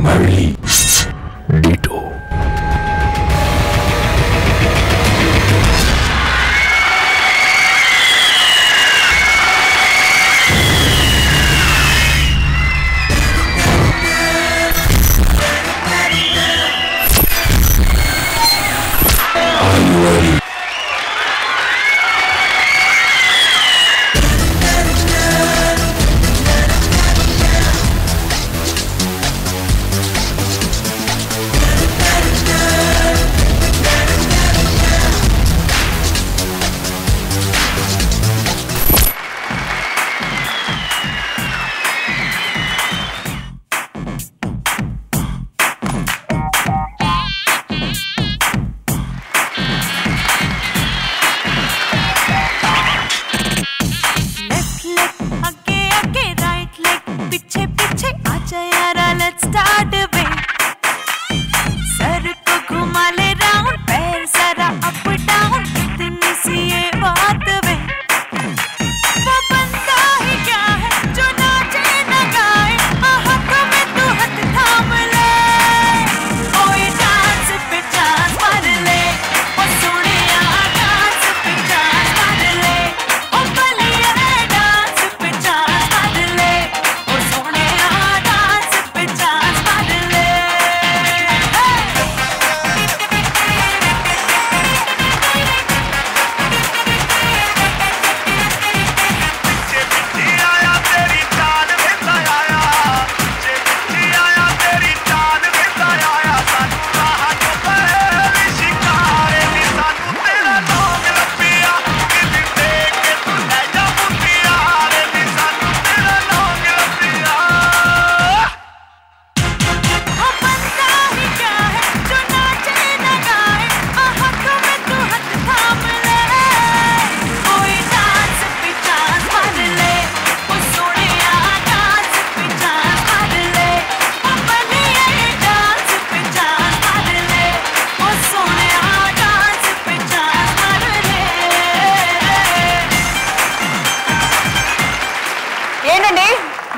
మళ్ళీ డిటో.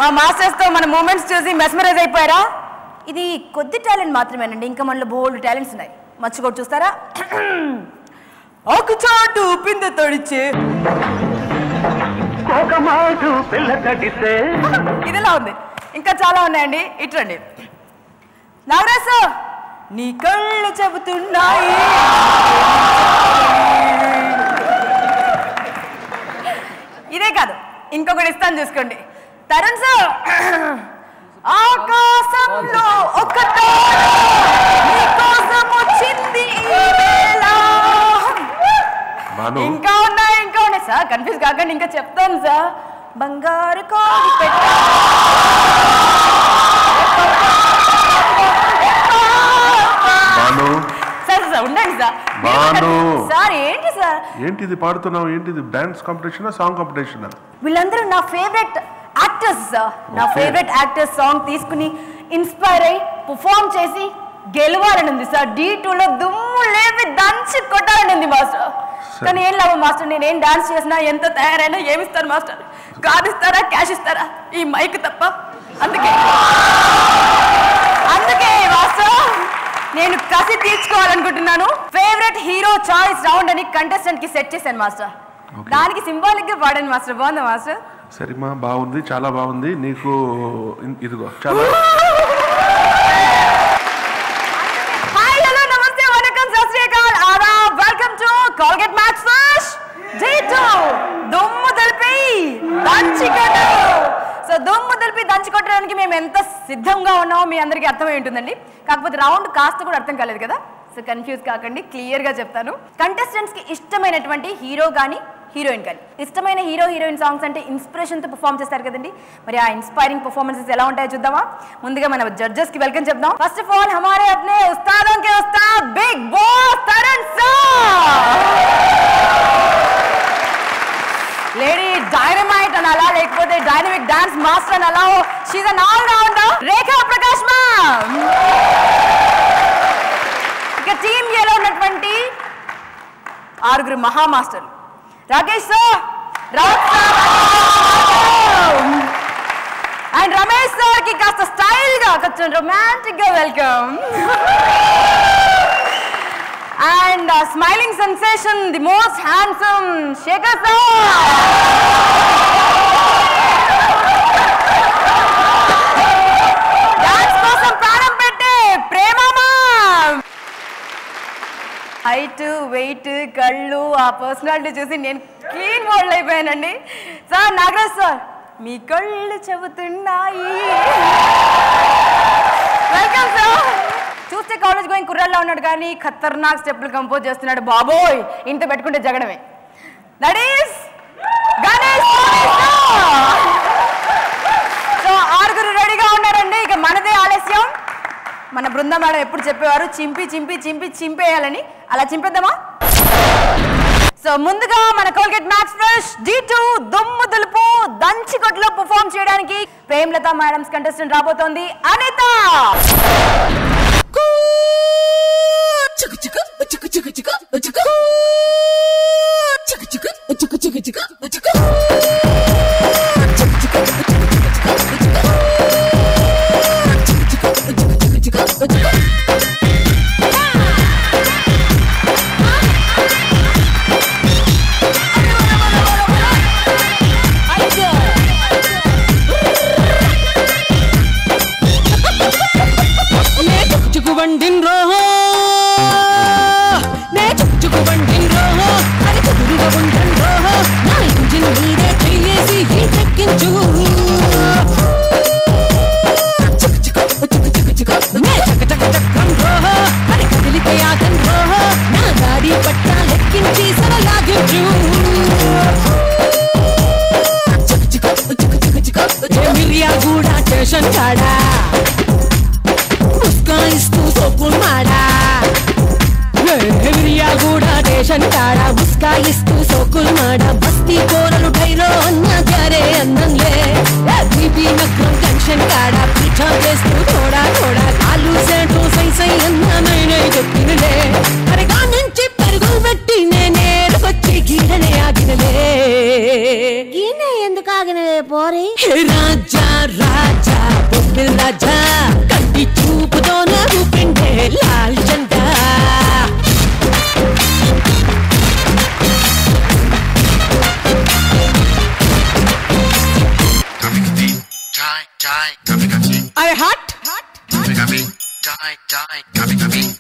మా మాస్టర్స్ తో మన మూమెంట్స్ చూసి మెస్మరైజ్ అయిపోయారా? ఇది కొద్ది టాలెంట్ మాత్రమేనండి, ఇంకా మనలో బోల్డ్ టాలెంట్స్ ఉన్నాయి. మర్చిపోటు చూస్తారా? ఒక చాటు పింద తడిచే ఇదిలా ఉంది, ఇంకా చాలా ఉన్నాయండి. ఇట్రండి. నాగరాజు నీ కళ్ళు చెబుతున్నాయి. ఇదే కాదు, ఇంకొకటి ఇస్తాను చూసుకోండి. తరుణ్ సార్, ఆకాశంలో ఒక కోసం వచ్చింది ఇంకా ఉన్నాయి సార్, కన్ఫ్యూజ్ కాకండి, ఇంకా చెప్తాను సార్. బంగారు కోడి పెట్ట సార్ ఉండండి సార్. ఏంటి సార్ ఏంటిది పాడుతున్నావు? ఏంటిది డాన్స్ కాంపిటీషన్, సాంగ్ కాంపిటీషన్? వీళ్ళందరూ నా ఫేవరెట్ యాక్టర్స్ సార్. నా ఫేవరెట్ యాక్టర్స్ సాంగ్ తీసుకుని ఇన్స్పైర్ అయ్యి పర్ఫార్మ్ చేసి గెలవాలని ఉంది సార్. D2లో దుమ్ము లేపి దంచి కొట్టాలని ఉంది మాస్టర్. కానీ ఏం లాభం మాస్టర్, నేనేం డాన్స్ చేసినా ఎంత తయారైనా ఏమిస్తారు మాస్టర్? కార్ ఇస్తారా, క్యాష్ ఇస్తారా? ఈ మైక్ తప్ప. అందుకే మాస్టర్ నేను కసి తీర్చుకోవాలనుకుంటున్నాను. ఫేవరెట్ హీరో చాయిస్ రౌండ్ అని కంటెస్టెంట్ కి సెట్ చేశాను మాస్టర్. దానికి సింబాలిక్ గా పాడాను మాస్టర్. బాగుందా మాస్టర్? సరేమా, బాగుంది, చాలా బాగుంది. నీకు ఇదిగో చాలా. హాయ్, హలో, నమస్తే, వనకం, సత్ శ్రీ అకాల్, ఆదాబ్, welcome to Colgate Max Fresh D2. దుమ్ము దులిపి దంచికొట్టు. సో దుమ్ము దులిపి దంచికొట్టడానికి మేము ఎంత సిద్ధంగా ఉన్నామో మీ అందరికీ అర్థమై ఉంటుందండి. కాకపోతే రౌండ్ కాస్త కూడా అర్థం కాలేదు కదా. సో కన్ఫ్యూజ్ కాకండి, క్లియర్ గా చెప్తాను. కంటెస్టెంట్స్ కి ఇష్టమైనటువంటి హీరో కానీ హీరోయిన్ కానీ, ఇష్టమైన హీరో హీరోయిన్ సాంగ్స్ అంటే ఇన్స్పిరేషన్ తో పర్ఫామ్ చేస్తారు కదండి. మరి ఆ ఇన్స్పైరింగ్ పర్ఫార్మెన్సెస్ ఎలా ఉంటాయో చూద్దామా? ముందుగా మన జడ్జెస్ కి వెల్కమ్ చెప్దాం. ఫస్ట్ ఆఫ్ ఆల్ हमारे अपने उस्तादों के उस्ताद big boss Tarun sir, lady dynamite అనాలా లేకపోతే డైనమిక్ డాన్స్ మాస్టర్ అనాలా, she is an all rounder Rekha Prakash ma'am. ఇక టీమ్ ఏలో ఉన్నటువంటి 6 మహా మాస్టర్లు, Rakesh sir, Raj sir and Ramesh sir కి కాస్త స్టైల్ గా కొంచెం రొమాంటిక్ గా welcome. And smiling sensation, the most handsome Shekhar sir. Dance కోసం ప్రాణం పెట్టే ప్రేమమా. హైట్, వెయిట్, కళ్ళు, ఆ పర్సనాలిటీ చూసి నేను క్లీన్ మోడల్ అయిపోయానండి. సార్ నాగరాజ్ సార్, మీ కళ్ళు చెబుతున్నాయి. Welcome sir. చూస్తే కాలేజ్ గోయింగ్ కుర్రాల్లో ఉన్నాడు కానీ ఖతర్నాక్ స్టెప్లు కంపోజ్ చేస్తున్నాడు. బాబోయ్, ఇంత పెట్టుకుంటే జగడమే. That is Ganesh. సో 6 రెడీగా ఉన్నారండి. ఇక మనదే ఆలస్యం. మన బృంద మేడం ఎప్పుడు చెప్పేవారు చింపి చింపి చింపి చింపేయాలని. అలా చింపేద్దామా? సో ముందుగా మన కోల్గేట్ మ్యాక్స్ ఫ్రెష్ D2 దుమ్ము దులుపు దంచికొట్లో పర్ఫార్మ్ చేయడానికి ప్రేమలత మేడమ్స్ కంటెస్టెంట్ రాబోతోంది అనిత. ముస్కాయిస్తూ సోకులు మాడ బస్తీ కూరలు డైలో అన్నా జారే అన్నంలే బీపీ నక్రం టెన్షన్ కాడ పిఠా చేస్తూ తోడా తోడా కాలు సేటు సై సై అన్నా నైనై చెప్పినలే అరగా నుంచి పరుగులు పెట్టి నేనేరుకొచ్చి గీడనే ఆగినలే. గీనే ఎందుకు ఆగినలే పోరి? రాజా రాజా బొబ్బిల్ రాజా కంటి చూపుతోనే ఊపిండే లాల్ జెండా. अरे हट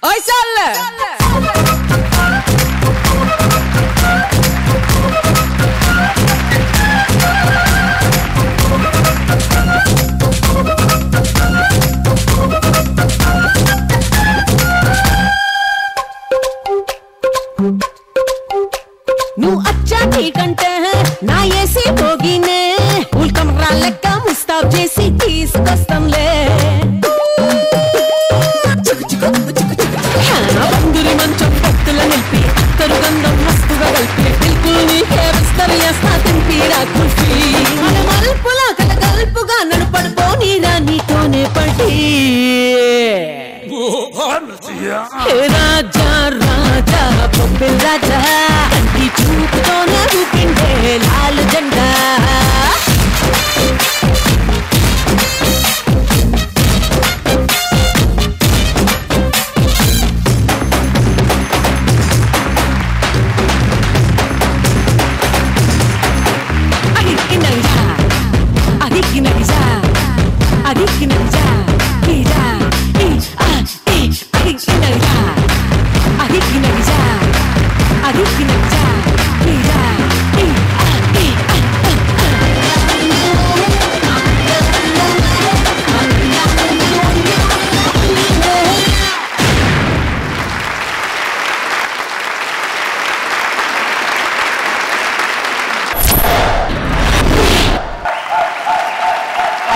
ओए चल నువ్వు అచ్చా నీకంటే నా ఏసీ పోగినే ఉల్కం రాళ్ళెక్క ముస్తాబ్ చేసి తీసుకొస్తాంలే. బంగురి మంచం భక్తుల నిలిపి అత్తరు గంధం మస్తుగా కలిపి బిల్కుల్ నీకే విస్తరిస్తా తింపీరా కుల్ఫీ. మన మల్పుల కలగల్పుగా నడుపడిపోనీరా నీతోనే పడి. రాజా రాజా బొబ్బిల్ రాజా కంటి చూపుతోనే ఊపిండే లాల్ జెండా.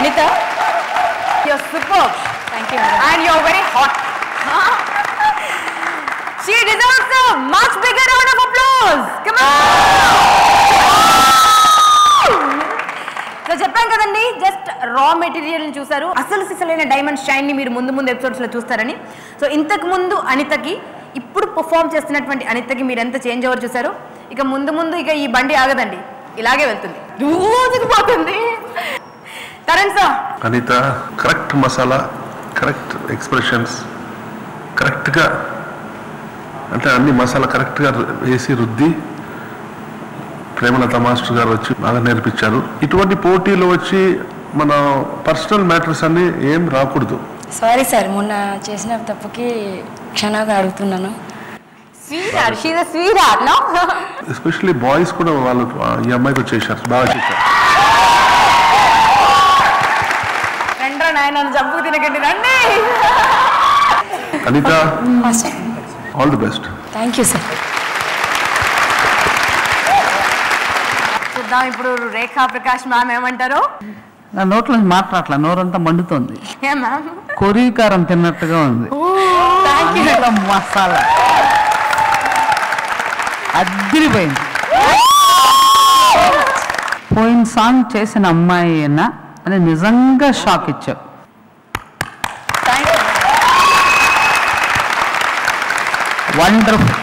Anita, you're superb. Thank you. And you're very hot. She deserves a much bigger round of applause. Come on. So చెప్పాం కదండి, జస్ట్ రా మెటీరియల్ ని చూసారు. అసలు సిసలైన డైమండ్ షైన్ ని మీరు ముందు ముందు ఎపిసోడ్స్ లో చూస్తారని. సో ఇంతకు ముందు అనితకి, ఇప్పుడు పర్ఫామ్ చేస్తున్నటువంటి అనితకి మీరు ఎంత చేంజ్ ఓవర్ చూసారు. ఇక ముందు ముందు ఇక ఈ బండి ఆగదండి, ఇలాగే వెళ్తుంది, దూసుకుపోతుంది. Tarun sir. Anitha correct masala, correct expressions, కరెక్ట్గా అంటే అన్ని మసాలా కరెక్ట్గా వేసి రుద్ది ప్రేమలత మాస్టర్ గారు వచ్చి బాగా నేర్పించారు. ఇటువంటి పోటీలో వచ్చి మన పర్సనల్ మ్యాటర్స్ అన్ని ఏం రాకూడదు. సారీ సార్, మొన్న చేసిన తప్పుకి క్షణంగా అడుగుతున్నాను. ఎస్పెషల్లీ బాయ్స్ కూడా వాళ్ళు ఈ అమ్మాయితో చేశారు, బాగా చేశారు. జంపు తినకండి రండి. Anitha, all the best. Thank you sir. చూద్దాం ఇప్పుడు రేఖా ప్రకాష్ మ్యామ్ ఏమంటారు. నా నోట్లో మాట్లాడట్లా, నోరంతా మండుతోంది, మ్యామ్ కొరికారం తిన్నట్టుగా ఉంది. మసాలా అదిరిపోయింది. పోయిన సాంగ్ చేసిన అమ్మాయి అని నిజంగా షాక్ ఇచ్చావు. వండర్ఫుల్,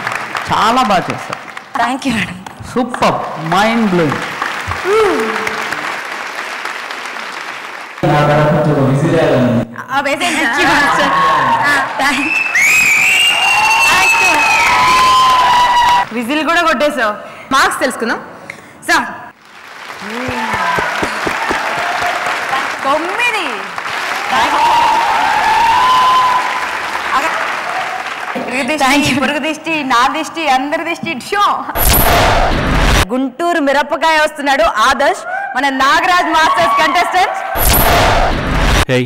చాలా బాగా చేశారు. Thank you madam. Super, mind blowing. Whistle కూడా కొట్టేసావు. మార్క్స్ తెలుసుకుందాం సార్. 9. పొరుగు దిష్టి, నా దిష్టి, అందరి దిష్టి. గుంటూరు మిరపకాయ వస్తున్నాడు ఆదర్శ్, మన నాగరాజ్ మాస్టర్స్ కంటెస్టెంట్. హే,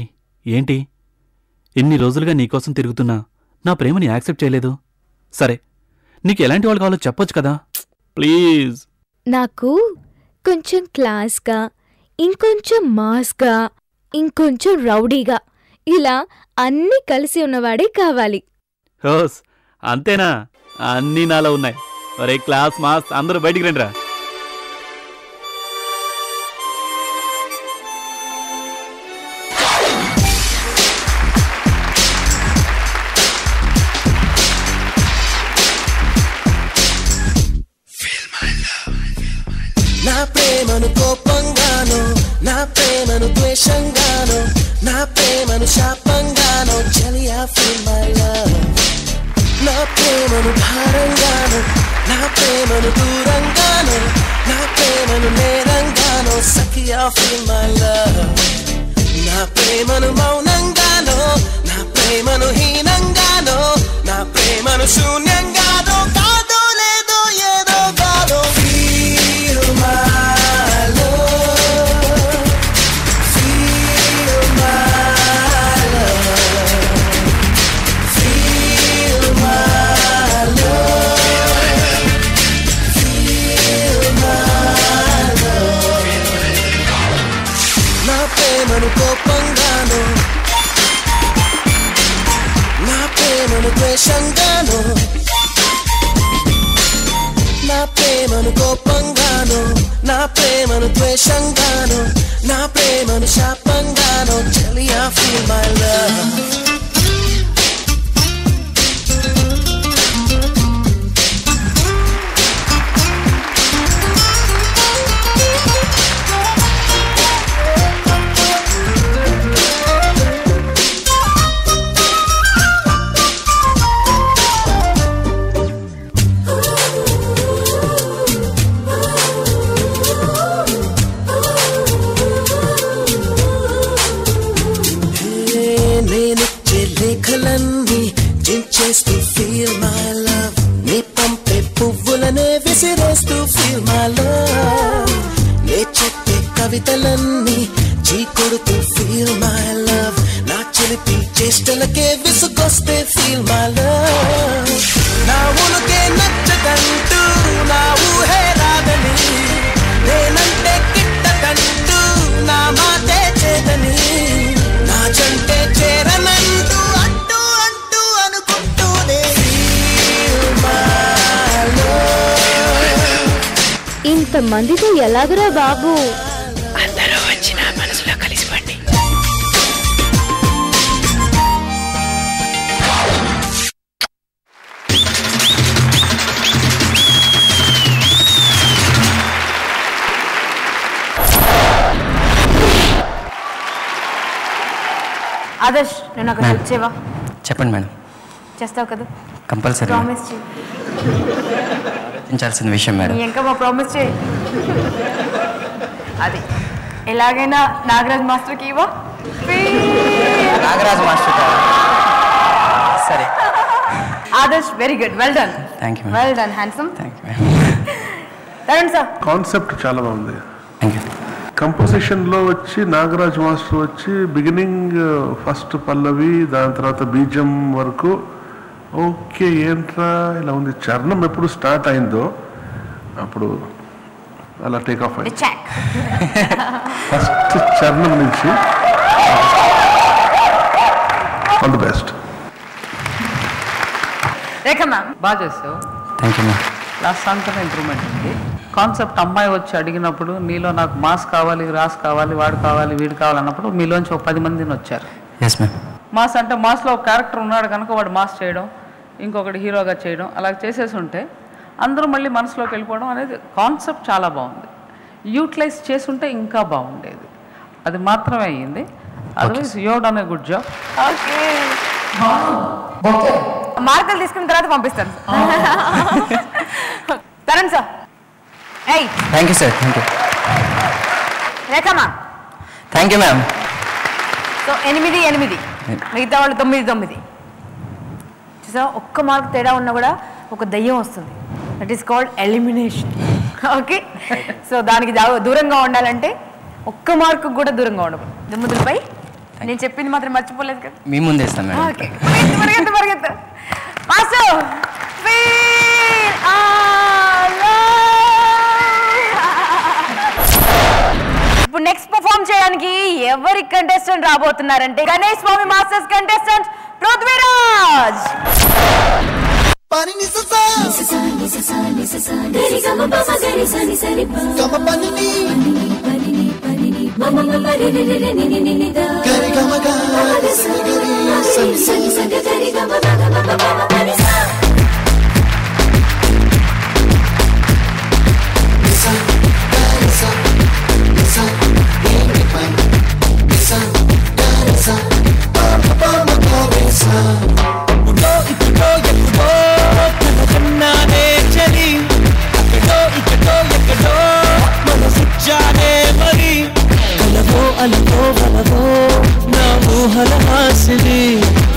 ఏంటి ఇన్ని రోజులుగా నీకోసం తిరుగుతున్నా నా ప్రేమని యాక్సెప్ట్ చేయలేదు? సరే, నీకు ఎలాంటి వాళ్ళు కావాలో చెప్పొచ్చు కదా, ప్లీజ్. నాకు కొంచెం క్లాస్గా, ఇంకొంచెం మాస్గా, ఇంకొంచెం రౌడీగా, ఇలా అన్నీ కలిసి ఉన్నవాడే కావాలి. హోస్, అంతేనా? అన్నీ నాలో ఉన్నాయి. ఒరే క్లాస్ మాస్ అందరూ బయటికి రండిరా. నా ప్రేమను కోపంగానో, నా ప్రేమను ద్వేషంగానో, నా ప్రేమను శాపంగానో, చలియా ఫీల్ మై లవ్. నా ప్రేమను భారంగానో, నా ప్రేమను దూరంగానో, నా ప్రేమను నేరంగానో, సఖియా ఫీల్ మై లవ్. నా ప్రేమను మౌనంగానో, నా ప్రేమను హీనంగానో, నా ప్రేమను శూన్యంగానో, కాదో లేదో ఏదో కాదో. Feel my love, feel my love, feel my love, feel my love. నా ప్రేమను కోపంగానో, నా ప్రేమను ద్వేషంగానో, నా ప్రేమను కోపంగానో, నా ప్రేమను ద్వేషంగానో, నా ప్రేమను శాపంగానో, చలియా ఫీల్ మై లవ్. నేనిచ్చే లేఖలన్నీ జించేస్తూ ఫీల్ మై లవ్. నే పంపే పువ్వులనే విసిరేస్తూ ఫీల్ మై లవ్. నే చెప్పే కవితలన్నీ చీకొడుతూ ఫీల్ మై లవ్. నా చిలిపి చేష్టలకే విసుగొస్తే ఫీల్ మై లవ్. నా ఉనుకే నచ్చదంటూ, నా ఊహే రాదని, నేనంటే కిట్టదంటూ, నా మాటే చేదని, నా జంటే చేరనంటూ అంటూ అంటూ అనుకుంటూనే feel my love. ఇంతమందితో ఎలాగరా బాబు? అందరూ వచ్చి నా మనసులో కలిసిపోండి. ఆదర్శ్ నేను ఒక హెల్ప్ చేయవా? చెప్పండి మేడం. చేస్తావు కదా? కంపల్సరీ. ప్రామిస్ చేయి. చించాల్సిన విషయం మేడం. ఇంకా మా ప్రామిస్ చేయి. అది ఎలాగైనా నాగరాజ్ మాస్టర్కి ఇవ్వ. నాగరాజ్ మాస్టర్ సరే. Adarsh very good, well done. Thank you. Well done, handsome. Thank you. Tarun sir. Concept చాలా బాగుంది. Thank you. కంపోజిషన్లో వచ్చి నాగరాజ్ మాస్టర్ వచ్చి బిగినింగ్ ఫస్ట్ పల్లవి, దాని తర్వాత బీజం వరకు ఓకే ఏంట్రా ఇలా ఉంది. చరణం ఎప్పుడు స్టార్ట్ అయిందో అప్పుడు అలా టేక్ ఆఫ్ అయింది. ఫస్ట్ చరణం నుంచి ఆల్ ది బెస్ట్. బాగా చేసావు. Thank you ma'am. లాస్ట్ అంతా ఇంప్రూవ్మెంట్ ఉంది. కాన్సెప్ట్ అమ్మాయి వచ్చి అడిగినప్పుడు నీలో నాకు మాస్ కావాలి, రాస్ కావాలి, వాడు కావాలి, వీడు కావాలి అన్నప్పుడు మీలోంచి ఒక 10 మందిని వచ్చారు. Yes ma'am. మాస్ అంటే మాస్లో ఒక క్యారెక్టర్ ఉన్నాడు కనుక వాడు మాస్ చేయడం, ఇంకొకటి హీరోగా చేయడం, అలా చేసేసి ఉంటే అందరూ మళ్ళీ మనసులోకి వెళ్ళిపోవడం అనేది కాన్సెప్ట్ చాలా బాగుంది. యూటిలైజ్ చేసుంటే ఇంకా బాగుండేది. అది మాత్రమే అయ్యింది. Otherwise you done a good job. మార్కులు తీసుకున్న తర్వాత పంపిస్తాను. Tarun sir. Thank you sir. Thank you. రేఖమ్మా. Thank you ma'am. సో 8 మిగతా వాళ్ళు 9 చూసా, ఒక్క మార్క్ తేడా ఉన్నా కూడా ఒక దయ్యం వస్తుంది. That is called elimination. Okay, so దానికి దూరంగా ఉండాలంటే ఒక్క మార్కు కూడా దూరంగా ఉండకూడదు. దుమ్ముదులపై నేను చెప్పింది మాత్రం మర్చిపోలేదు కదా. మీ ముందే ఇస్తాను మేడం. ఓకే, పరిగెత్తు. మాస్టర్ ఇప్పుడు నెక్స్ట్ పర్ఫార్మ్ చేయడానికి ఎవరి కంటెస్టెంట్ రాబోతున్నారంటే గణేష్ స్వామి మాస్టర్స్ కంటెస్టెంట్ పృథ్వీరాజ్.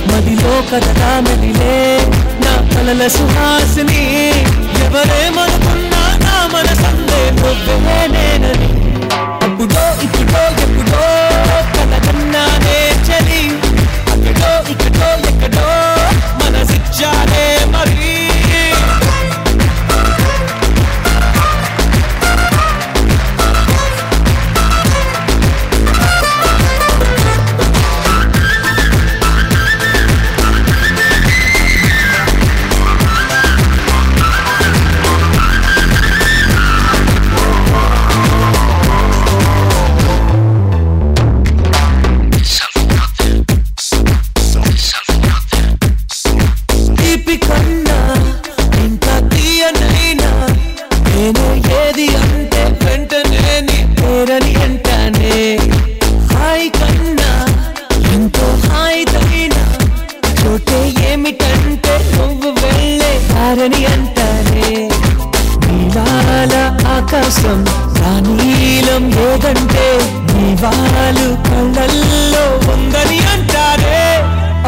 మదిలో కథగా మెదిలే నా కలల సుహాసిని, ఎవరేమనుకున్నా నా మనసందే నువ్వే నేనని. అప్పుడో ఇప్పుడో ఎప్పుడో కలగన్నానే చలి, అక్కడో ఇక్కడో ఎక్కడో మనసిచ్చానే మరి. నీలం ఏదంటే నీవాలు కళ్ళల్లో ఉందని అంటారే.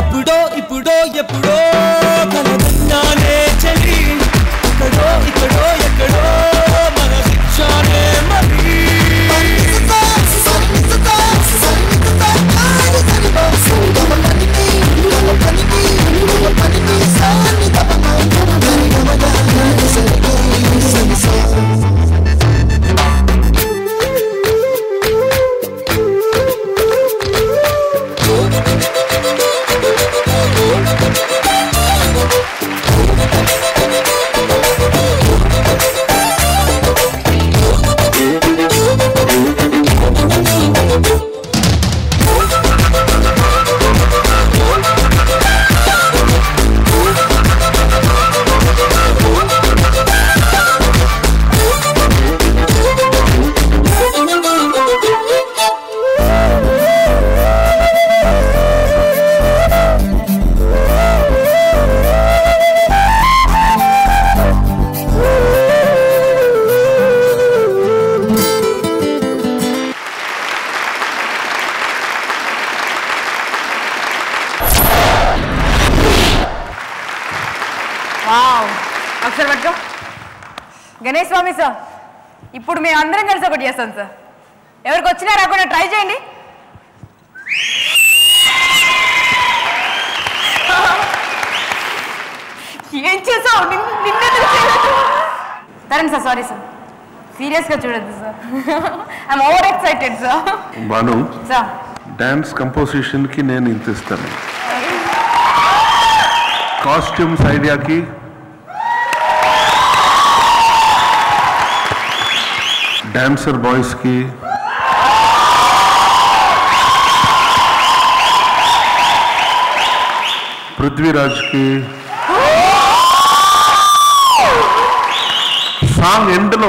అప్పుడో ఇప్పుడో ఎప్పుడో కలగన్నానే చలి, ఇక్కడో ఇక్కడో ఎక్కడో మనసిచ్చానే మరి. ఒకసారి పట్టుకో. గణేష్ స్వామి సార్, ఇప్పుడు మేము అందరం కలిసి ఒకటి చేస్తాం సార్. ఎవరికి వచ్చినా రాకుండా ట్రై చేయండి. ఏం చేసావు? తరండి సార్, సారీ సార్, సీరియస్గా చూడద్దు sir. I'm over excited sir. Banu sir, dance కంపోజిషన్కి నేను ఇంత ఇస్తాను. కాస్ట్యూమ్స్ ఐడియాకి డాన్సర్ బాయ్స్కి పృథ్వీరాజ్కి సాంగ్ ఎండ్లో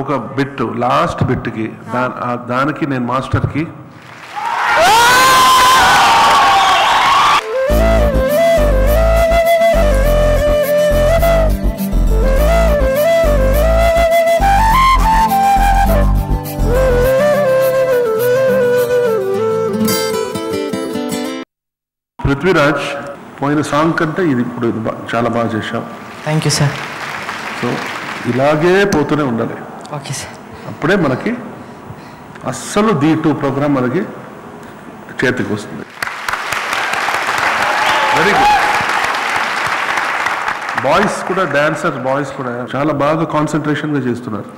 ఒక బిట్, లాస్ట్ బిట్కి దానికి నేను మాస్టర్కి పృథ్వీరాజ్ పోయిన సాంగ్ కంటే ఇది ఇప్పుడు చాలా బాగా చేశాం. Thank you sir. సో ఇలాగే పోతూనే ఉండాలి. Okay sir. అప్పుడే మనకి అస్సలు D2 ప్రోగ్రామ్ మనకి చేతికి వస్తుంది. Very good. బాయ్స్ కూడా, డాన్సర్స్ బాయ్స్ కూడా చాలా బాగా కాన్సన్ట్రేషన్గా చేస్తున్నారు.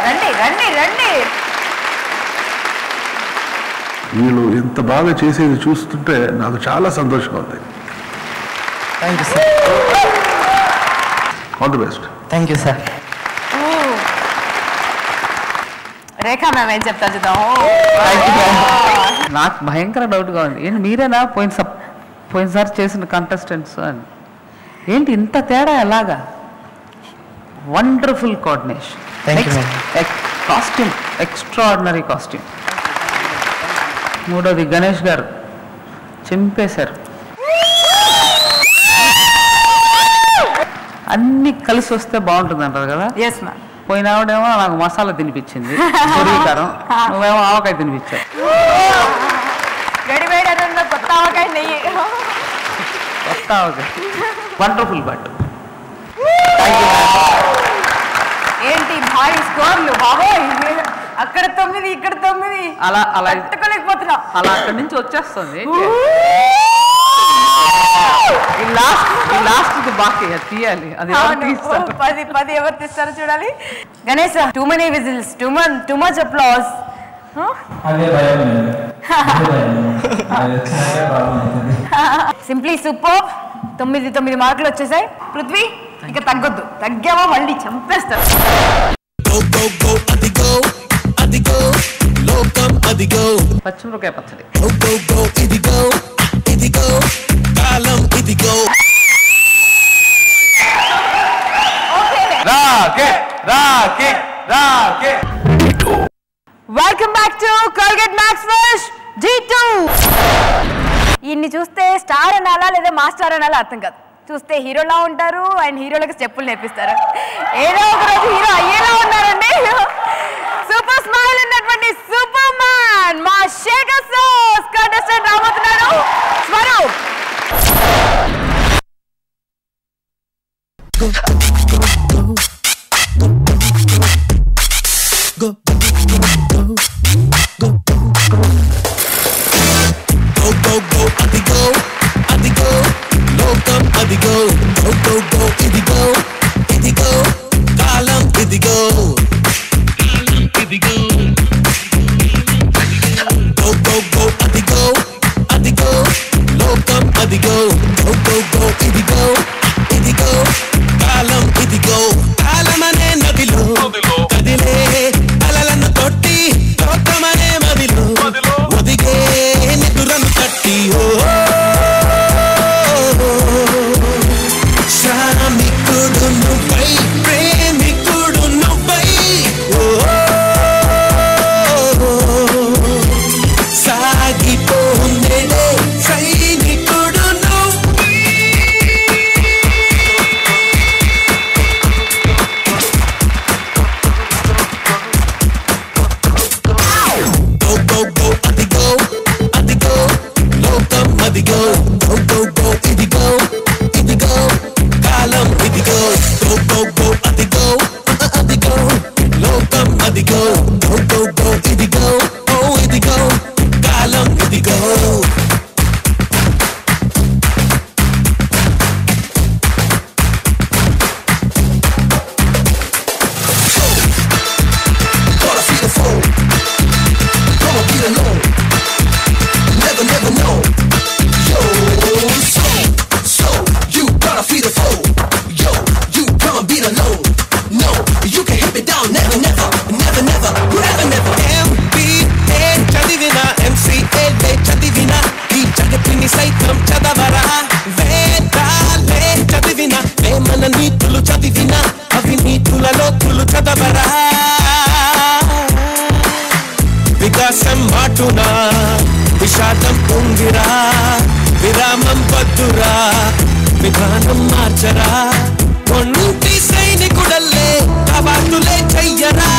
రండి రండి రండి. వీళ్ళు ఎంత బాగా చేసేది చూస్తుంటే నాకు చాలా సంతోషంగా ఉంది. Thank you sir. All the best. Thank you sir. Rekha ma'am ఏం చెప్తా చూద్దాం. నాకు భయంకర డౌట్గా ఉంది. ఏంటి మీరేనా పోయినసారి చేసిన కంటెస్టెంట్స్ అని? ఏంటి ఇంత తేడా ఎలాగా? Wonderful coordination. Costume extraordinary costume. మూడోది గణేష్ గారు చింపేశారు. అన్ని కలిసి వస్తే బాగుంటుంది అంటారు కదా. Yes ma'am. పోయిన ఆవిడేమో నాకు మసాలా తినిపించింది, పూరీకారం. నువ్వేమో ఆవకాయ తినిపించావు. గడివేడి అన్నంలో కొత్త ఆవకాయ నెయ్యి. కొత్త ఆవకాయ. Wonderful but. ఏంటి భారీ స్కోర్లు బాబోయ్. అక్కడ 9, ఇక్కడ 9. అలా అలా తట్టుకోలేకపోతున్నా. అలా అక్కడి నుంచి వచ్చేస్తుంది. లాస్ట్ బాకీ తీయాలి. అది 10 ఎవరు తీస్తారో చూడాలి. Ganesh, too many whistles, too much applause. Simply super. 9 మార్కులు వచ్చేసాయి. పృథ్వీ ఇక తగ్గొద్దు, తగ్గామో మళ్ళీ చంపేస్తారు. పచ్చిమిరపకాయ పచ్చడి. Welcome back to Colgate Max Fresh D2. ఇన్ని చూస్తే స్టార్ అనాలా లేదా మాస్టర్ అనాలా అర్థం కాదు. చూస్తే హీరోలా ఉంటారు అండ్ హీరోలకు స్టెప్పులు నేర్పిస్తారు. ఏదో ఒక రోజు హీరో అయ్యేలా ఉన్నారండి. సూపర్ స్మైల్ ఉన్నటువంటి సూపర్ మ్యాన్ మా శేఖర్ సోస్ కంటెస్టెంట్ రాబోతున్నారు. స్వరూప్. ఆగిరా విరామం పద్దురా విధానం మార్చరా ఒంటి సైనికుడల్లే అవాతులే చెయ్యరా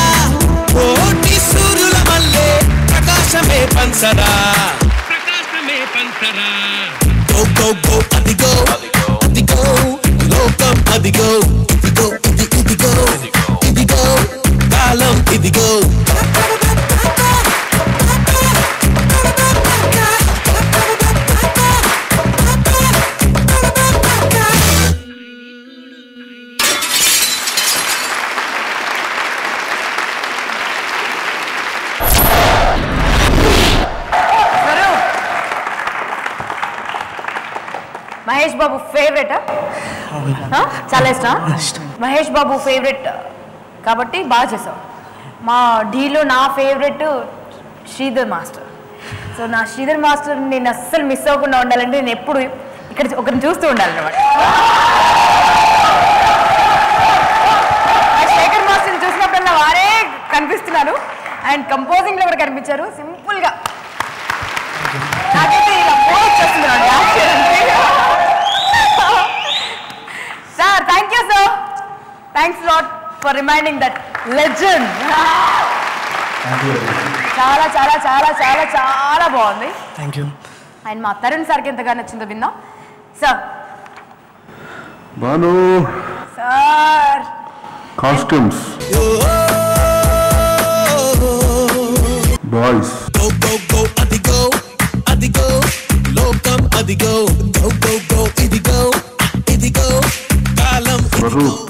కోటి సూర్యుల మల్లే ప్రకాశమే పంచరా గో గో గో అదిగో అదిగో లోకం అదిగో ఇదిగో ఇదిగో ఇదిగో కాలం ఇదిగో మహేష్ బాబు ఫేవరెట్ చాలా ఇష్టం మహేష్ బాబు ఫేవరెట్ కాబట్టి బాగా చేసావు మా ఢీలో నా ఫేవరెట్ శ్రీధర్ మాస్టర్ సో నా శ్రీధర్ మాస్టర్ నేను అస్సలు మిస్ అవ్వకుండా ఉండాలంటే నేను ఎప్పుడు ఇక్కడ ఒకరిని చూస్తూ ఉండాలన్నమాట శేఖర్ మాస్టర్ని చూసినప్పుడల్లా వారే కనిపిస్తున్నారు అండ్ కంపోజింగ్లో కూడా కనిపించారు సింపుల్గా నాకైతే ఇలా వచ్చేస్తున్నాడు sir thank you sir thanks lot for reminding that legend చాలా చాలా చాలా చాలా చాలా బాగుంది థ్యాంక్ యూ అండ్ మా తరుణ్ సార్కి ఎంతగా నచ్చిందో విందాం sir Banu sir costumes boys అదిగో అదిగో లోకం అదిగో గో గో గో ఇదిగో ఇదిగో కాలం స్వరూప్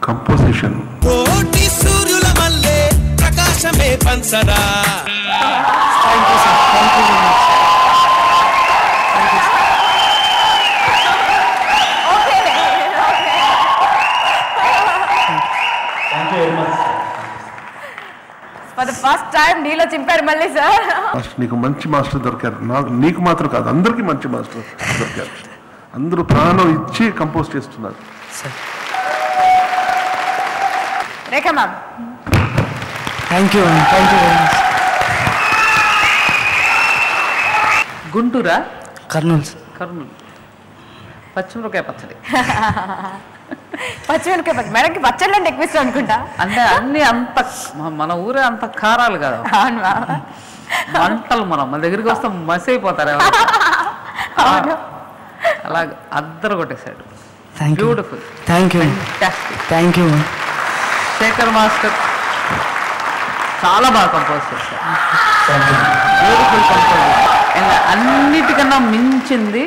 కంపోజిషన్ కోటి సూర్యుల మల్లే ప్రకాశమే పంచరా thank you sir thank you very much for the first time నీలో చింపారు మళ్ళీ సార్ నీకు మంచి మాస్టర్ దొరికారు నీకు మాత్రం కాదు అందరికీ మంచి మాస్టర్ దొరికారు అందరూ ప్రాణం ఇచ్చి కంపోజ్ చేస్తున్నారు Rekha ma'am thank you very much గుంటూరా కర్నూలు కర్నూలు పచ్చిమిరపకాయ పచ్చడి పచ్చిమిరపకాయ పచ్చడి మేడంకి పచ్చళ్ళు అంటే ఎక్కువ ఇష్టం అనుకుంటా అంటే అన్ని అంత మన ఊరే అంత కారాలు కదా మంటలు మన దగ్గరికి వస్తే మసి అయిపోతారు అలాగే అద్దరు కొట్టేశాడు beautiful thank you thank you Shekhar master చాలా బాగా కంపోజ్ చేశారు బ్యూటిఫుల్ కంపోజ్ అండ్ అన్నిటికన్నా మించింది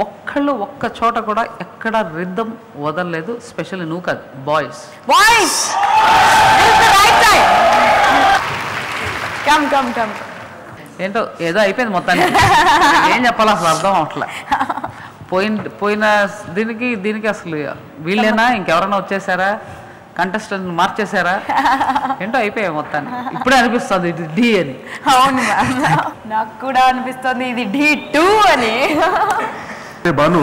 ఒక్క చోట కూడా ఎక్కడ రిథం వదలలేదు స్పెషల్లీ నువ్వు కాదు బాయ్స్ ఏంటో ఏదో అయిపోయింది మొత్తానికి ఏం చెప్పాలి అసలు అర్థం అవట్లే పోయిన దీనికి అసలు వీళ్ళేనా ఇంకెవరైనా వచ్చేసారా కంటెస్టెంట్ మార్చేశారా ఏంటో అయిపోయాయి మొత్తాన్ని ఇప్పుడే అనిపిస్తుంది ఇది డి అని అవును నాకు కూడా అనిపిస్తుంది ఇది D2 అని బాను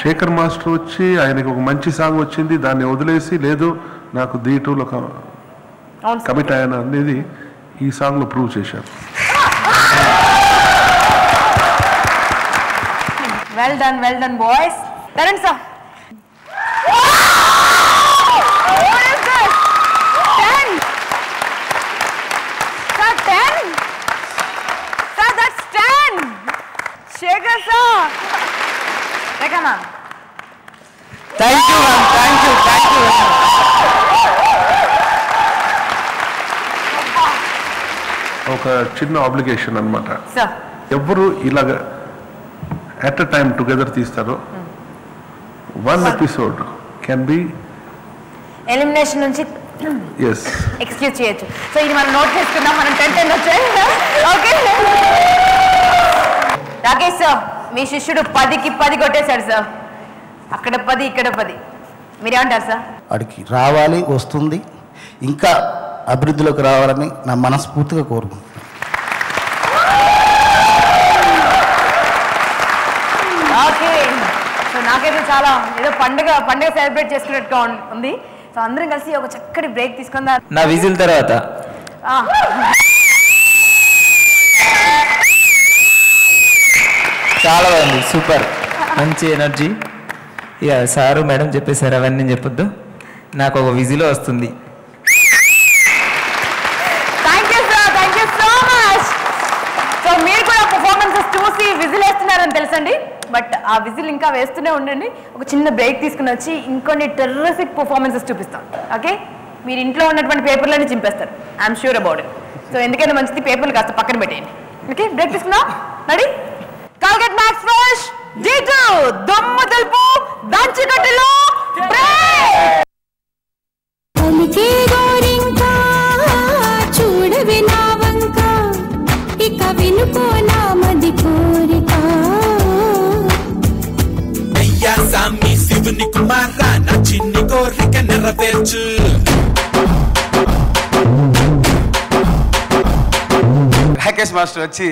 శేఖర్ మాస్టర్ వచ్చి ఆయనకు ఒక మంచి సాంగ్ వచ్చింది దాన్ని వదిలేసి లేదు నాకు D2లో కమిట్ అయ్యాను అనేది ఈ సాంగ్ లో ప్రూవ్ చేశారు well done boys Tarun sir Shekhar sir. Rekha ma'am. Thank you ma'am. Thank you very much. ఒక చిన్న ఆబ్లిగేషన్ అన్నమాట సార్ ఎవరు ఇలాగ ఎట్ అ టైం టుగెదర్ తీస్తారో one episode can be elimination నుంచి ఎక్స్క్యూజ్ చేయొచ్చు సో ఇది మనం నోట్ చేసుకుందాం మనం 10 వచ్చాయి ఓకే రాకేష్ సార్ మీ శిష్యుడు 10కి 10 కొట్టేశాడు సార్ అక్కడ 10 ఇక్కడ 10 మీరేమంటారు సార్ వాడికి రావాలి వస్తుంది ఇంకా అభివృద్ధిలోకి రావాలని నా మనస్ఫూర్తిగా కోరుకుంటున్నాను ఓకే సో నాకైతే చాలా ఏదో పండుగ సెలబ్రేట్ చేసుకున్నట్టుగా ఉంది సో అందరం కలిసి ఒక చక్కటి బ్రేక్ తీసుకుందాం నా విజిల్ తర్వాత చాలా బాగుంది, సూపర్, మంచి ఎనర్జీ. ఇక సారు మేడం చెప్పేశారు, అవన్నీ చెప్పొద్దు, నాకు ఒక విజిలో వస్తుంది. సో మీరు కూడా పర్ఫార్మెన్సెస్ చూసి విజిల్ వేస్తున్నారని తెలుసండి, బట్ ఆ విజిల్ ఇంకా వేస్తూనే ఉండండి. ఒక చిన్న బ్రేక్ తీసుకుని వచ్చి ఇంకొన్ని టెర్రరిఫిక్ పర్ఫార్మెన్సెస్ చూపిస్తాం. ఓకే, మీరు ఇంట్లో ఉన్నటువంటి పేపర్లన్నీ చింపేస్తారు, I'm sure about it. So ఎందుకైనా మంచిది పేపర్లు కాస్త పక్కన పెట్టేయండి. ఓకే, బ్రేక్ తీసుకుందాం. Ready? Colgate Max Fresh D2 దమ్ము తెలుపు దంచికట్టులో బ్రేక్. చూడవి నా వంక ఇక వినుకోనా మది కోరిక. అయ్యా సామి శివుని కుమారా నా చిన్ని కోరిక నెరవేర్చు. రాకేష్ మాస్టర్ వచ్చి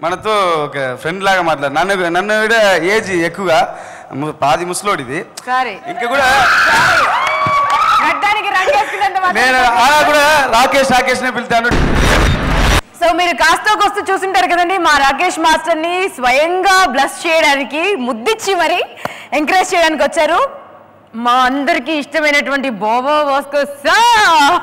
మనతో ఒక ఫ్రెండ్ లాగా మాట్లాడు. నన్ను కూడా ఏజ్ ఎక్కువగా 10 ముసలోడిది ఇంకా కూడా నేను అలా కూడా రాకేష్ నే పిలుతాను. సో మీరు కాస్త కొస్తూ చూసింటారు కదండి, మా రాకేష్ మాస్టర్ ని స్వయంగా బ్లస్ చేయడానికి, ముద్దిచ్చి మరి ఎంకరేజ్ చేయడానికి వచ్చారు మా అందరికి ఇష్టమైనటువంటి బోబో బాస్కో సార్.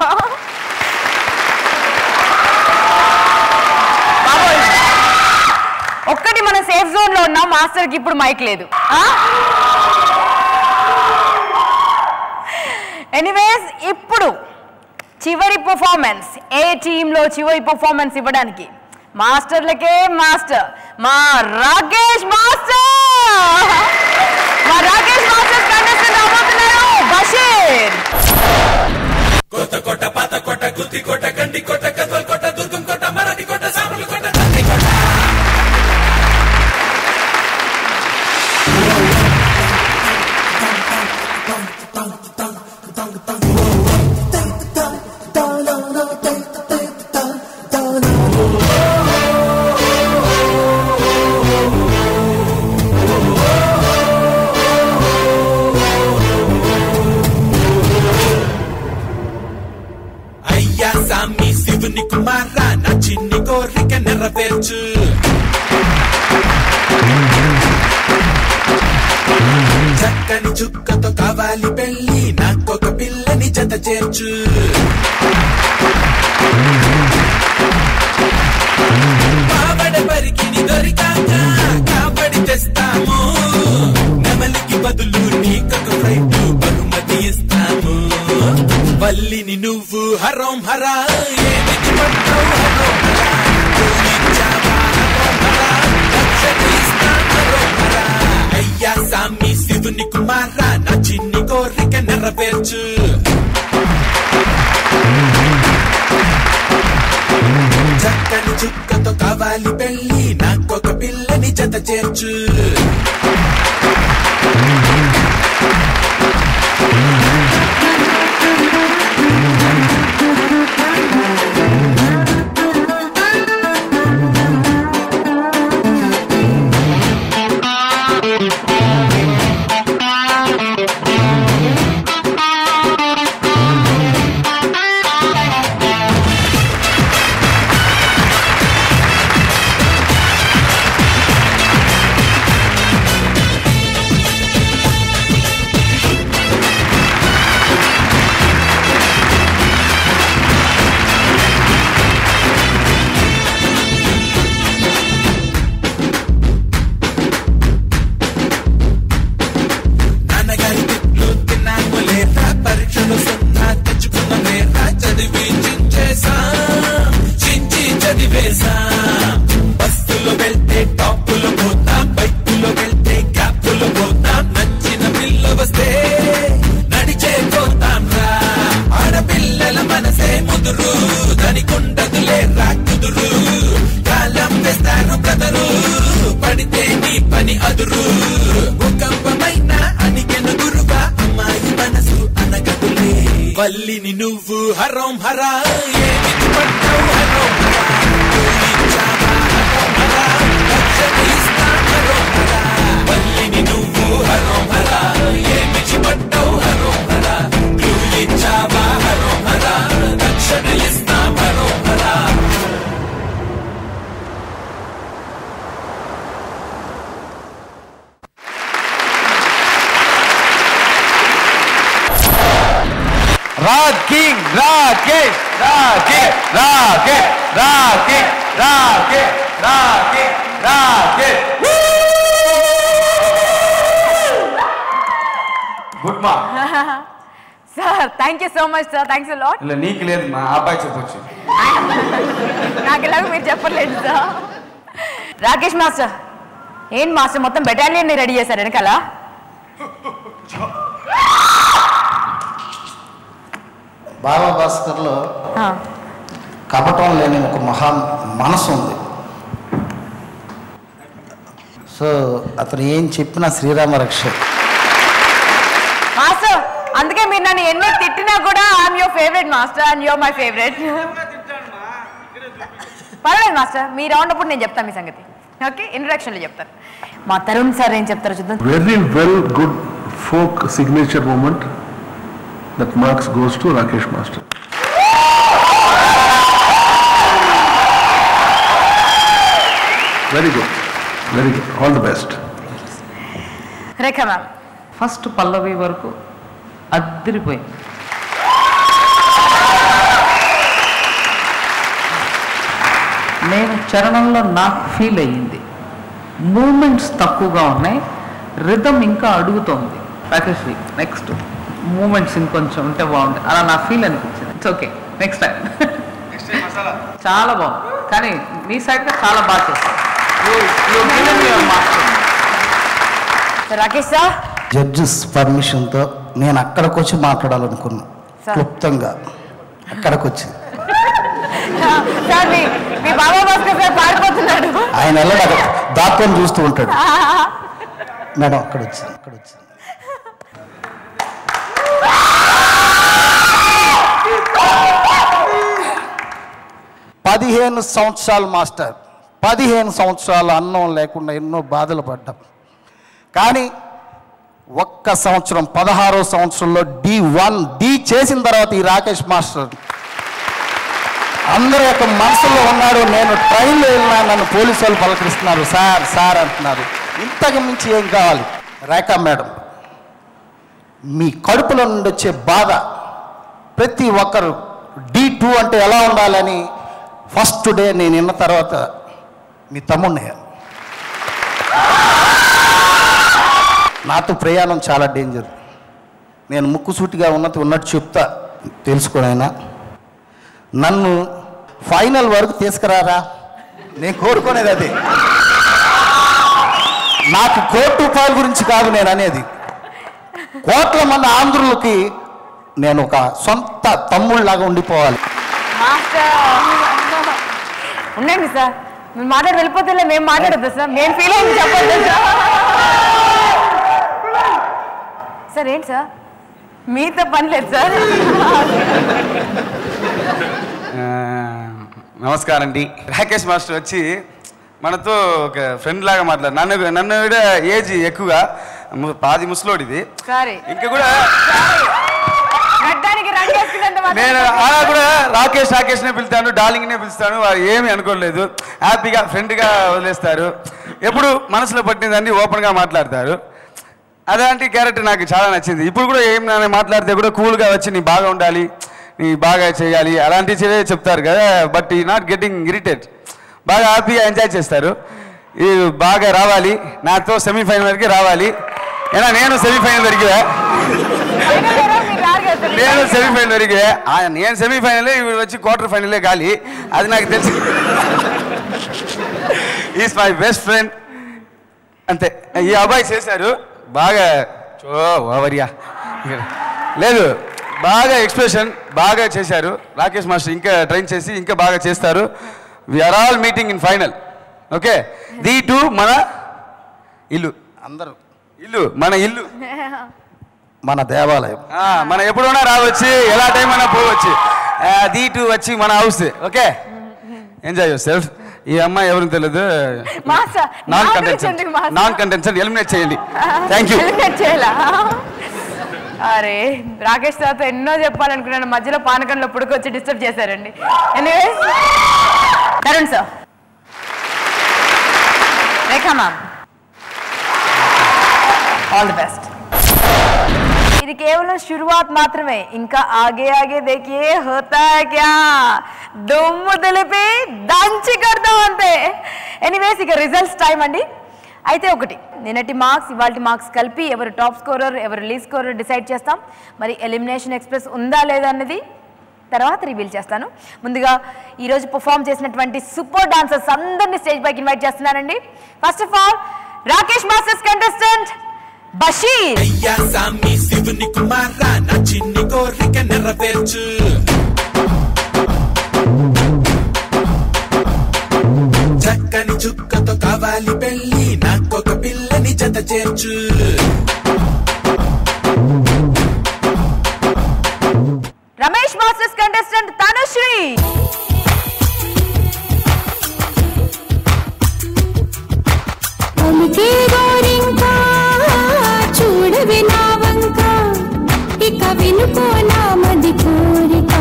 ఒక్కటి మన సేఫ్ జోన్ లో ఉన్నాం, మాస్టర్ కి ఇప్పుడు మైక్ లేదు. ఎనీవేస్, ఇప్పుడు చివరి పర్ఫార్మెన్స్, ఏ టీంలో చివరి పర్ఫార్మెన్స్ ఇవ్వడానికి మాస్టర్లకే మాస్టర్ మా రాకేష్ మాస్టర్. మా రాకేష్ మాస్టర్ కంటెస్టెంట్ రాబోతున్నారు బషీర్. కొత్త కొట్ట పాత కొట్ట గుత్తి కొట్ట గండి కొట్ట కథల్ కొట్ట దుర్గం కొట్ట మరాఠీ కొట్ట సాములు కొట్ట కొట్ట. అయ్యా సామి శివుని కుమారా నా చిన్ని కోరిక నెరవేర్చు. చక్కని చుక్కతో కావాలి పెళ్ళి, నాకొక పిల్లని జత చేర్చు. పావడ పరికిని దొరికాక కాబడి తెస్తాము, నెమలికి బదులు నీకొక ఫ్లైట్ బహుమతి ఇస్తాము. వల్లిని నువ్వు హరోం హరా ఏమిటి పట్టావు హరోం హరా, ఇచ్చావా హరోం హరా, రక్షణ ఇస్తాం హరోం హరా. అయ్యా సామి శివుని కుమారా నా చిన్ని కోరిక నెరవేర్చు. చక్కని చుక్కతో కావాలి పెళ్ళి, నాకొక పిల్లని జత చేర్చు. బస్సులో వెళ్తే టాపులో పోతాం, బైకులో వెళ్తే గ్యాపులో పోతాం, నచ్చిన పిల్ల వస్తే నడిచే పోతాం రా. ఆడపిల్లల మనసే ముదురు, దానికుండదులే రాకుదురు, కాలం వేస్తారు బ్రదరు, పడితే నీ పని అదురు. భూకంపమైన అనికెను గురువా, అమ్మాయి మనసు అనగదులే. వల్లిని నువ్వు హరోం హరా ఏమిటి పట్టావు హరోం హరా, వల్లిని నువ్వు హరోం హరా ఏమిటి పట్టావు హరోం హరా, క్లూ ఇచ్చావా హరోం హరా, రక్షణ ఇస్తాం హరోం రాకింగ్ రాకేష్ రాకేష్ రాకేష్ రాకేష్ రాకేష్ రాకేష్ రాకేష్ గుడ్ మా sir thank you so much sir thanks a lot. ఇలా నీకు లేదు మా అబ్బాయి చెప్పొచ్చు. నాకు ఎలాగో మీరు చెప్పలేదు సార్. రాకేష్ మాస్టర్ ఏం మాస్టర్ మొత్తం బెటాలియన్ రెడీ చేశారు వెనకాల. బాబా భాస్కర్లో కపటం లేని ఒక మహా మనసు ఉంది. సో అతను ఏం చెప్పినా శ్రీరామ రక్ష. మాస్టర్ అందుకే మీరు నన్ను ఎన్ని తిట్టినా కూడా I'm your favourite master and your my favourite. పర్లేదు మాస్టర్ మీరు ఉన్నప్పుడు నేను చెప్తాను మీ సంగతి. ఓకే ఇంట్రడక్షన్లో చెప్తాను. మా తరుణ్ సార్ ఏం చెప్తారో చూద్దాం. Very well good folk signature movement that marks goes to Rakesh master. Very good very good all the best. Rekha ma'am first పల్లవి వరకు అద్దరిపోయింది. నేను చరణంలో నాకు ఫీల్ అయ్యింది మూమెంట్స్ తక్కువగా ఉన్నాయి, రిథమ్ ఇంకా అడుగుతోంది. రాకేష్ నెక్స్ట్ మూమెంట్స్ ఇంకొంచెం ఉంటే బాగుంది అలా నా ఫీల్ అనిపించింది. ఇట్స్ ఓకే నెక్స్ట్ టైం చాలా బాగుంది కానీ మీ సైడ్గా చాలా బాగా చేస్తారు. రాకేష్ సార్ జడ్జెస్ పర్మిషన్తో నేను అక్కడికి వచ్చి మాట్లాడాలనుకున్నా క్లుప్తంగా అక్కడికి వచ్చి. సార్ మీ బాబా భాస్కర్ సార్ పారిపోతున్నాడు. ఆయన వెళ్ళాడు దాక్కొని చూస్తూ ఉంటాడు. మేడం అక్కడ వచ్చింది 15 సంవత్సరాలు మాస్టర్, 15 సంవత్సరాలు అన్నం లేకుండా ఎన్నో బాధలు పడ్డాం. కానీ ఒక్క సంవత్సరం 16వ సంవత్సరంలో D చేసిన తర్వాత ఈ రాకేష్ మాస్టర్ అందరి యొక్క మనసులో ఉన్నాడు. నేను ట్రైన్లో వెళ్ళినా నన్ను పోలీసు వాళ్ళు పలకరిస్తున్నారు, సార్ సార్ అంటున్నారు. ఇంతకు మించి ఏం కావాలి? రేఖా మేడం మీ కడుపులో నుండి వచ్చే బాధ ప్రతి ఒక్కరు D2 అంటే ఎలా ఉండాలని ఫస్ట్ డే నేను విన్న తర్వాత మీ తమ్ముడిని నాతో ప్రయాణం చాలా డేంజర్. నేను ముక్కుసూటిగా ఉన్నట్టు చెప్తా తెలుసుకోనైనా నన్ను ఫైనల్ వరకు తీసుకురారా. నేను కోరుకునేది అదే. నాకు కోటి రూపాయల గురించి కాదు నేను అనేది. కోట్ల మంది ఆంధ్రులకి నేను ఒక సొంత తమ్ముళ్ళలాగా ఉండిపోవాలి. ఉండండి సార్ మీరు మాట్లాడి వెళ్ళిపోతే మేము మాట్లాడద్దు సార్. మేము ఫీల్ అయింది చెప్పండి సార్. ఏంటి సార్ మీతో పని లేదు సార్. నమస్కారం అండి. రాకేష్ మాస్టర్ వచ్చి మనతో ఒక ఫ్రెండ్ లాగా మాట్లాడు. నన్ను కూడా ఏజ్ ఎక్కువగా 10 ముసలోడిది ఇంకా కూడా నేను అలా కూడా రాకేష్నే పిలుస్తాను, డార్లింగ్నే పిలుస్తాను. వారు ఏమీ అనుకోలేదు, హ్యాపీగా ఫ్రెండ్గా వదిలేస్తారు. ఎప్పుడు మనసులో పట్టిందండి ఓపెన్గా మాట్లాడతారు. అలాంటి క్యారెక్టర్ నాకు చాలా నచ్చింది. ఇప్పుడు కూడా ఏం మాట్లాడితే కూడా కూల్గా వచ్చి నీ బాగా ఉండాలి, నీ బాగా చేయాలి అలాంటివి చెప్తారు కదా. బట్ ఈ నాట్ గెటింగ్ ఇరిటేట్, బాగా హ్యాపీగా ఎంజాయ్ చేస్తారు. ఇది బాగా రావాలి, నాతో సెమీఫైనల్ వరకు రావాలి. ఏనా నేను సెమీఫైనల్ వరకు నేను సెమీఫైనలే, ఇవి వచ్చి క్వార్టర్ ఫైనలే గాలి. అది నాకు తెలుసు. ఈజ్ మై బెస్ట్ ఫ్రెండ్ అంతే. ఈ అబ్బాయి చేశారు బాగా ఓవరియా లేదు, బాగా ఎక్స్ప్రెషన్ బాగా చేశారు. రాకేష్ మాస్టర్ ఇంకా ట్రైన్ చేసి ఇంకా బాగా చేస్తారు. We're all meeting in final. Okay D2 మన ఇల్లు, అందరూ ఇల్లు మన ఇల్లు, మన దేవాలయం. మనం ఎప్పుడైనా రావచ్చు, ఎలా టైం అయినా పోవచ్చు. D2 వచ్చి మన house. Okay enjoy your self. ఈ అమ్మాయి ఎవరికి తెలియదు, నాన్ కంటెన్షన్ ఎలిమినేట్ చేయండి. Thank you. అరే రాకేష్ సార్తో ఎన్నో చెప్పాలనుకున్నాను, మధ్యలో పానకంలో పుడుకొచ్చి డిస్టర్బ్ చేశారండి. Anyways Tarun sir, Rekha ma'am all the best. ఇది కేవలం శురువాత్ మాత్రమే. ఇంకా ఆగే ఆగే దేఖియే హోతా క్యా, దుమ్ము దులిపి దంచి కొడతాం అంతే. ఎనీవేస్ ఇక రిజల్ట్స్ టైం అండి. అయితే ఒకటి, నిన్నటి మార్క్స్ ఇవాళ మార్క్స్ కలిపి ఎవరు టాప్ స్కోరర్ ఎవరు లీడ్ స్కోరర్ డిసైడ్ చేస్తాం. మరి ఎలిమినేషన్ ఎక్స్ప్రెస్ ఉందా లేదా అన్నది తర్వాత రివీల్ చేస్తాను. ముందుగా ఈరోజు పర్ఫామ్ చేసినటువంటి సూపర్ డాన్సర్స్ అందరినీ స్టేజ్ పైకి ఇన్వైట్ చేస్తున్నానండి. First of all Rakesh master's contestant Basheer. చక్కని చుక్కతో కావాలి పెళ్ళి, నాకొక పిల్లని జత చేర్చు. Ramesh master's contestant Tanushree. చూడవి నా వంక, ఇక వినుకో నా మది కోరిక.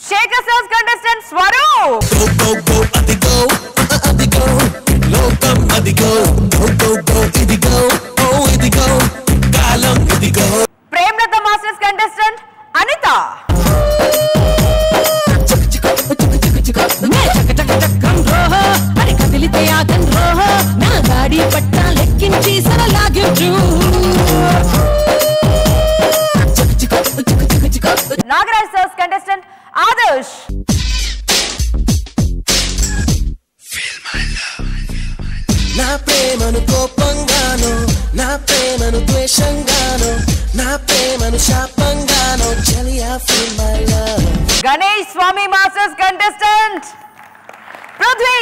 Shekhar sir's contestant Swaroop. Premalatha master's contestant Anitha. Nagaraj sir's contestant Adarsh. నా ప్రేమను కోపంగానో, నా ప్రేమను ద్వేషంగానో, నా ప్రేమను శాపంగానో, చలియా feel my love. Ganesh Swamy masters contestant Prithvi.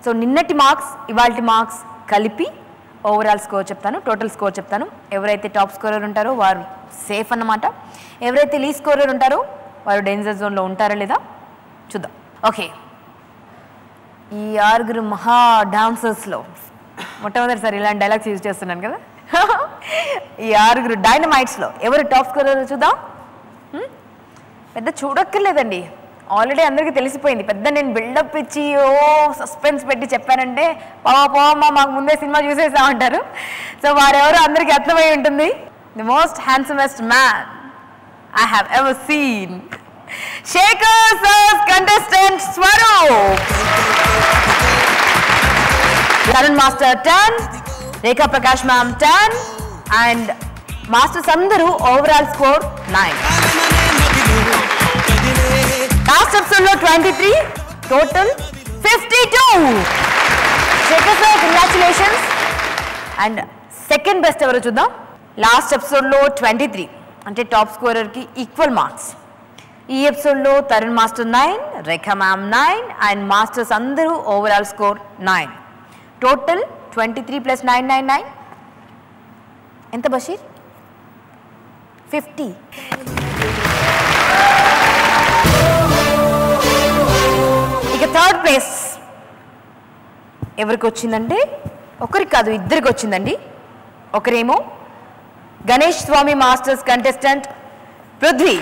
So నిన్నటి మార్క్స్ ఇవాల్టి మార్క్స్ కలిపి ఓవరాల్ స్కోర్ చెప్తాను, టోటల్ స్కోర్ చెప్తాను. ఎవరైతే టాప్ స్కోరర్ ఉంటారో వారు సేఫ్ అన్నమాట. ఎవరైతే లీడ్ స్కోరర్ ఉంటారో వారు డేంజర్ జోన్లో ఉంటారా లేదా చూద్దాం. ఓకే, ఈ 6 మహా డాన్సర్స్లో మొట్టమొదటిసారి ఇలాంటి డైలాగ్స్ యూజ్ చేస్తున్నాను కదా. ఈ 6 డైనమైట్స్లో ఎవరు టాప్ స్కోరర్ చూద్దాం. పెద్ద చూడక్కర్లేదండి, ఆల్రెడీ అందరికీ తెలిసిపోయింది. పెద్ద నేను బిల్డప్ ఇచ్చి సస్పెన్స్ పెట్టి చెప్పానంటే పోవమ్మా మాకు ముందే సినిమా చూసేసా ఉంటారు. సో వారెవరో అందరికీ అర్థమై ఉంటుంది. The most handsomest man I have ever seen, Shekhar sir's contestant Swaroop. Tarun master 10, Rekha Prakash ma'am 10 and masters అందరూ ఓవరాల్ స్కోర్ 9. లాస్ట్ ఎపిసోడ్ లో 23, total 52. Shekhar sir congratulations. And second best ఎవరో చూద్దాం. లాస్ట్ ఎపిసోడ్ లో 23 అంటే టాప్ స్కోరర్ కి ఈక్వల్ మార్క్స్. ఈ ఎపిసోడ్ లో Tarun master 9, Rekha ma'am 9 and masters అందరూ ఓవరాల్ స్కోర్ 9. టోటల్ 23 + 9 9 9 ఎంత బషీర్? 50. ఇక థర్డ్ ప్లేస్ ఎవరికి వచ్చిందంటే ఒకరికి కాదు ఇద్దరికి వచ్చిందండి. ఒకరేమో గణేష్ స్వామి మాస్టర్స్ కంటెస్టెంట్ పృథ్వీ.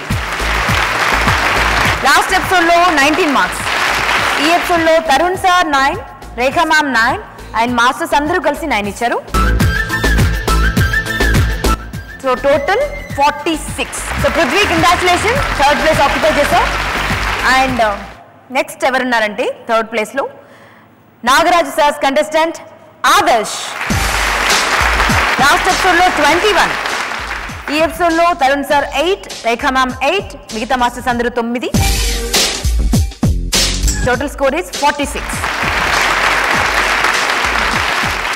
లాస్ట్ ఎపిసోడ్లో 19 మార్క్స్. ఈ ఎపిసోడ్లో Tarun sir 9, Rekha ma'am 9 and masters అందరూ కలిసి 9 ఇచ్చారు. So total 46. So Prithvi congratulation, third place occupy చేశారు. అండ్ నెక్స్ట్ ఎవరున్నారంటే థర్డ్ ప్లేస్లో Nagaraju sir's contestant Adarsh. Last ఎపిసోడ్లో 21. ఈ ఎపిసోడ్లో తరుణ్ సార్ 8, రేఖా మ్యామ్ 8, మిగతా మాస్టర్స్ అందరూ 9. Total score is 46.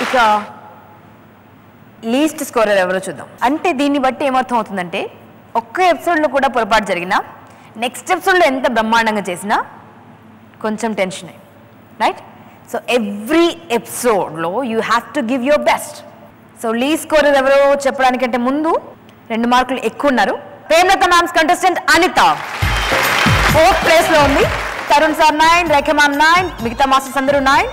ఇక లీస్ట్ స్కోరర్ ఎవరో చూద్దాం. అంటే దీన్ని బట్టి ఏమర్థం అవుతుందంటే ఒక్క ఎపిసోడ్లో కూడా పొరపాటు జరిగినా నెక్స్ట్ ఎపిసోడ్లో ఎంత బ్రహ్మాండంగా చేసినా కొంచెం టెన్షనే, రైట్? సో ఎవ్రీ ఎపిసోడ్లో you have to give your best. So least scorer ఎవరో చెప్పడానికంటే ముందు 2 మార్కులు ఎక్కువ ఉన్నారు. ప్రేమలత మ్యామ్స్ కంటెస్టెంట్ అనిత 4th ప్లేస్లో ఉంది. తరుణ్ సార్ 9, రేఖా మ్యామ్ 9, మిగతా మాస్టర్స్ అందరూ 9.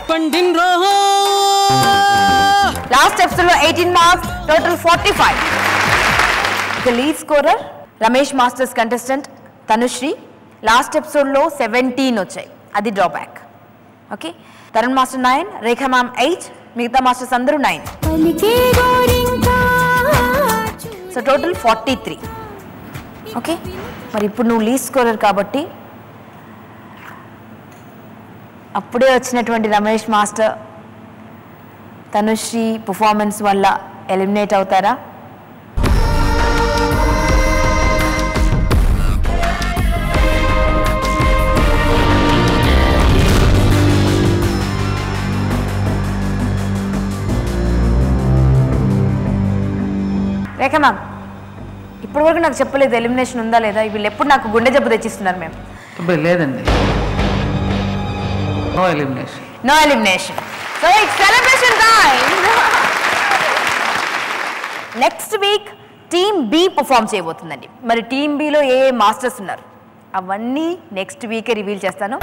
లాస్ట్ ఎపిసోడ్ లో 18 మార్క్స్, టోటల్ 45. ఇక lead scorer Ramesh master's contestant Tanushree. Last ఎపిసోడ్లో 17 వచ్చాయి, అది drawback. Okay, Tarun master 9, Rekha ma'am 8, మిగతా మాస్టర్స్ అందరూ 9. So total 43. ఓకే, మరి ఇప్పుడు నువ్వు లీడ్ స్కోరర్ కాబట్టి అప్పుడే వచ్చినటువంటి రమేష్ మాస్టర్ తనుశ్రీ పర్ఫార్మెన్స్ వల్ల ఎలిమినేట్ అవుతారా? రేఖా మ్యామ్, ఇప్పటి వరకు నాకు చెప్పలేదు ఎలిమినేషన్ ఉందా లేదా. వీళ్ళు ఎప్పుడు నాకు గుండె జబ్బు తెచ్చిస్తున్నారు మేము. లేదండి, no elimination. No elimination. So it's celebration time. Next week team B perform చేయబోతుందండి. మరి టీమ్ బిలో ఏ మాస్టర్స్ ఉన్నారు అవన్నీ నెక్స్ట్ వీకే రివీల్ చేస్తాను.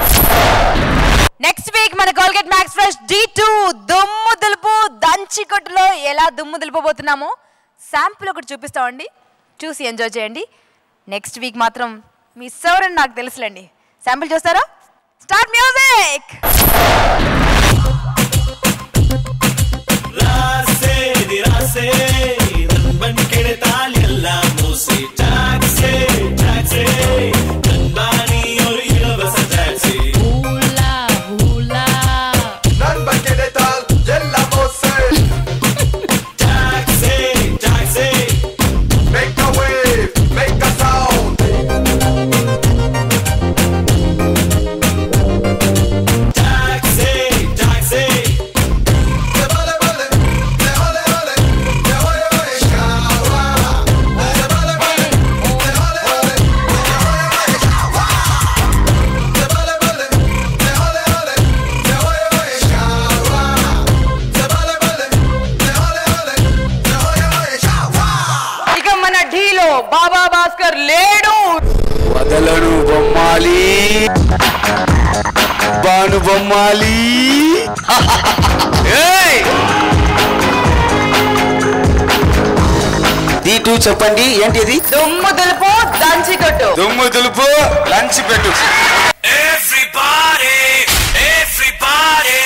నెక్స్ట్ వీక్ మన కోల్గేట్ మ్యాక్స్ ఫ్రెష్ D2 దుమ్ము దులుపు దంచికొట్టులో ఎలా దుమ్ము దులుపబోతున్నామో శాంపుల్ ఒకటి చూపిస్తామండి, చూసి ఎంజాయ్ చేయండి. నెక్స్ట్ వీక్ మాత్రం మిస్ అవ్వరని నాకు తెలుసులేండి. శాంపుల్ చూస్తారా? Start music. బాబా భాస్కర్ లేడు, వదలడు బొమ్మాలి, బాను బొమ్మాలి. D2 చెప్పండి, ఏంటి ఇది? దుమ్ము దులుపు దంచికొట్టు. దుమ్ము దులుపు లంచ్ పెట్టు. Everybody, everybody.